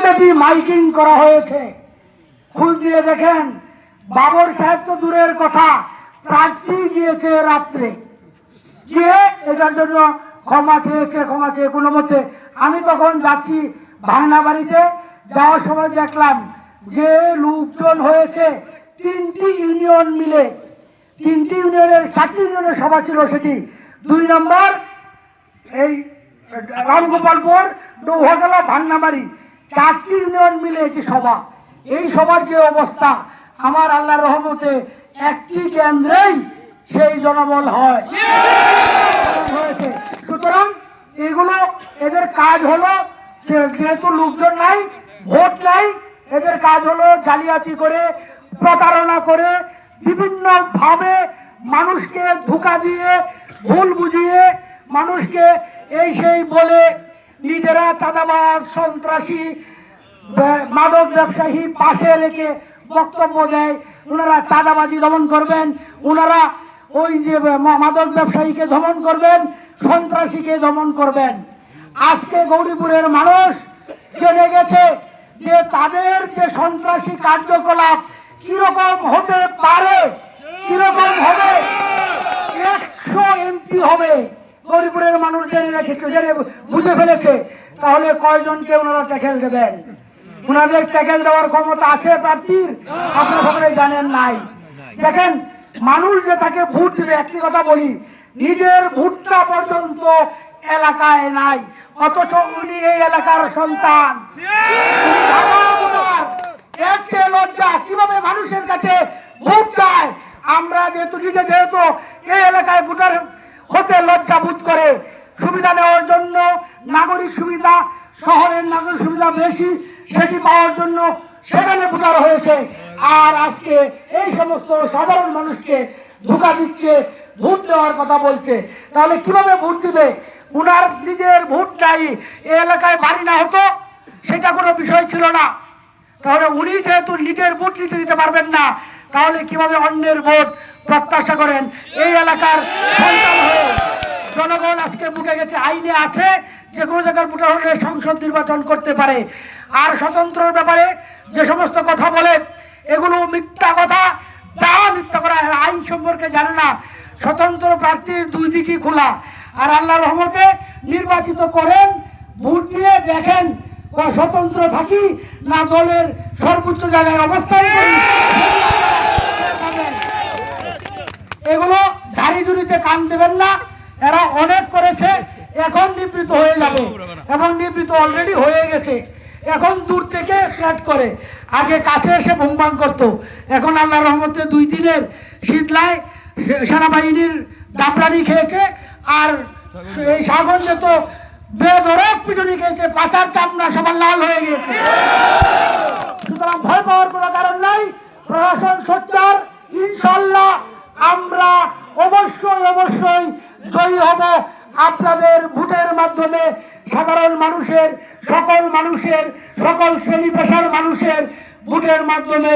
বুথব্যাপী miking করা হয়েছে। খোঁজ নিয়ে দেখেন, বাবর সাহেব তো দূরের কথা, প্রার্থী গিয়েছে রাত্রে, গিয়ে এটার জন্য ক্ষমা চেয়ে কোনো মতে। আমি তখন যাচ্ছি ভাঙনা বাড়িতে, যাওয়ার সময় দেখলাম যে লোকজন হয়েছে 3টি ইউনিয়ন মিলে, 3টি ইউনিয়নের 4টি ইউনিয়নের সভা ছিল সেটি। 2 নম্বর এই রামগোপালপুর, ডৌহাগলা, ভাঙনাবাড়ি, 4টি ইউনিয়ন মিলে একটি সভা। এই সভার যে অবস্থা, আমার আল্লাহর রহমতে একটি কেন্দ্রেই সেই জনবল হয়েছে। সুতরাং এগুলো এদের কাজ হলো, যেহেতু লোকজন নাই, ভোট নাই, এদের কাজ হলো জালিয়াতি করে, প্রতারণা করে, বিভিন্ন ভাবে মানুষকে ধোঁকা দিয়ে, ভুল বুঝিয়ে, মানুষকে এই সেই বলে নিজেরা চাঁদাবাজ, সন্ত্রাসী, মাদক ব্যবসায়ী পাশে রেখে বক্তব্য দেয়। ওনারা চাঁদাবাজি দমন করবেন, ওনারা ওই যে মাদক ব্যবসায়ীকে দমন করবেন, সন্ত্রাসীকে দমন করবেন। আজকে গৌরীপুরের মানুষ জেনে গেছে যে তাদের যে সন্ত্রাসী কার্যকলাপ কিরকম হতে পারে, কিরকম হবে। 100 এমপি হবে, গৌরীপুরের মানুষ জেনে রেখেছে, জেনে বুঝে ফেলেছে। তাহলে কয়জনকে ওনারা ট্যাকেল দেবেন? ওনাদের ট্যাকেল দেওয়ার ক্ষমতা আছে প্রার্থীর? আপনারা সকলে জানেন নাই। দেখেন, মানুষ যে তাকে ভোট দেবে, একটি কথা বলি, নিজের ভোটটা পর্যন্ত এলাকায় নাই, অথচ উনি এই এলাকার সন্তান। একটি লজ্জা, কিভাবে মানুষের কাছে ভোট চায়। আমরা যেহেতু এই এলাকায় ভোটার হতে লজ্জা বোধ করে, সুবিধা নেওয়ার জন্য, নাগরিক সুবিধা, শহরের নাগরিক সুবিধা বেশি, সেটি পাওয়ার জন্য সেখানে ভোটার হয়েছে। আর আজকে এই সমস্ত সাধারণ মানুষকে ধোঁকা দিচ্ছে, ভোট দেওয়ার কথা বলছে। তাহলে কিভাবে ভোট দিবে? উনার নিজের ভোট চাই, এই এলাকায় বাড়ি না হতো সেটা কোনো বিষয় ছিল না। তাহলে উনি যেহেতু নিজের ভোট নিতে দিতে পারবেন না, তাহলে কিভাবে অন্যের ভোট প্রত্যাশা করেন? এই এলাকার সন্তান হয়ে জনগণ আজকে বুঝে গেছে, আইনে আছে যে কোনো জায়গার ভোটার হলে সংসদ নির্বাচন করতে পারে। আর স্বতন্ত্রের ব্যাপারে যে সমস্ত কথা বলে, এগুলো মিথ্যা কথা। যা মিথ্যা করা, আইন সম্পর্কে জানে না। স্বতন্ত্র প্রার্থীর 2 দিকই খোলা। আর আল্লাহর রহমতে নির্বাচিত করেন, ভোট দিয়ে দেখেন স্বতন্ত্র থাকি না দলের সর্বোচ্চ জায়গায় অবস্থান করি। এগুলো ঝাড়ি ঝুড়িতে কান দেবেন না। এরা অনেক করেছে, এখন নিবৃত হয়ে যাবে, এবং নিবৃত অলরেডি হয়ে গেছে। এখন দূর থেকে ফ্ল্যাট করে, আগে কাছে এসে ভুমভাং করতো। এখন আল্লাহর রহমতে 2 দিনের শীতলায় সেনাবাহিনীর দাপড়ানি খেয়েছে, আর এই সাগঞ্জে তো বেদরক পিটুনি খেয়েছে, পাচার চামড়া সবার লাল হয়ে গেছে। সুতরাং ভয় পাওয়ার কোনো কারণ নাই। প্রশাসন সোচ্চার, ইনশাল্লাহ আমরা অবশ্যই জয়ী হব। আপনাদের ভোটের মাধ্যমে সাধারণ মানুষের, সকল শ্রেণী পেশার মানুষের ভোটের মাধ্যমে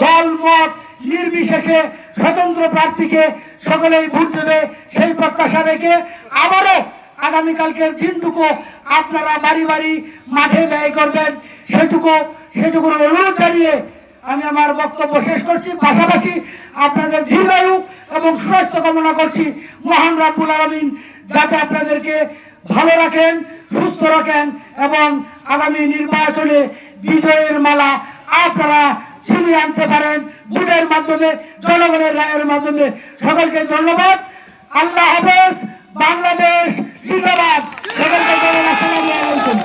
দল মত নির্বিশেষে স্বতন্ত্র প্রার্থীকে সকলেই ভোট দেবে, সেই প্রত্যাশা রেখে আবারও আগামীকালকের দিনটুকু আপনারা বাড়ি বাড়ি মাঠে ব্যয় করবেন, সেটুকুর অনুরোধ জানিয়ে আমি আমার বক্তব্য শেষ করছি। পাশাপাশি আপনাদের দীর্ঘায়ু এবং সুস্বাস্থ্য কামনা করছি। মহান রাব্বুল আলামিন যাতে আপনাদেরকে ভালো রাখেন, সুস্থ রাখেন, এবং আগামী নির্বাচনে বিজয়ের মালা আপনারা ছিনিয়ে আনতে পারেন ভোটের মাধ্যমে, জনগণের রায়ের মাধ্যমে। সকলকে ধন্যবাদ। আল্লাহ হাফেজ। বাংলাদেশ জিন্দাবাদ। আসসালামু আলাইকুম।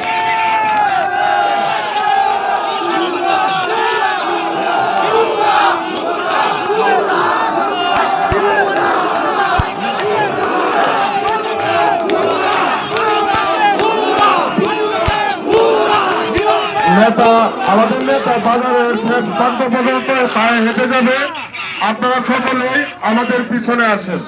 আমাদের নেতা বাজারের শেষ প্রান্ত পর্যন্ত পায়ে হেঁটে যাবে। আপনারা সকলেই আমাদের পিছনে আসেন।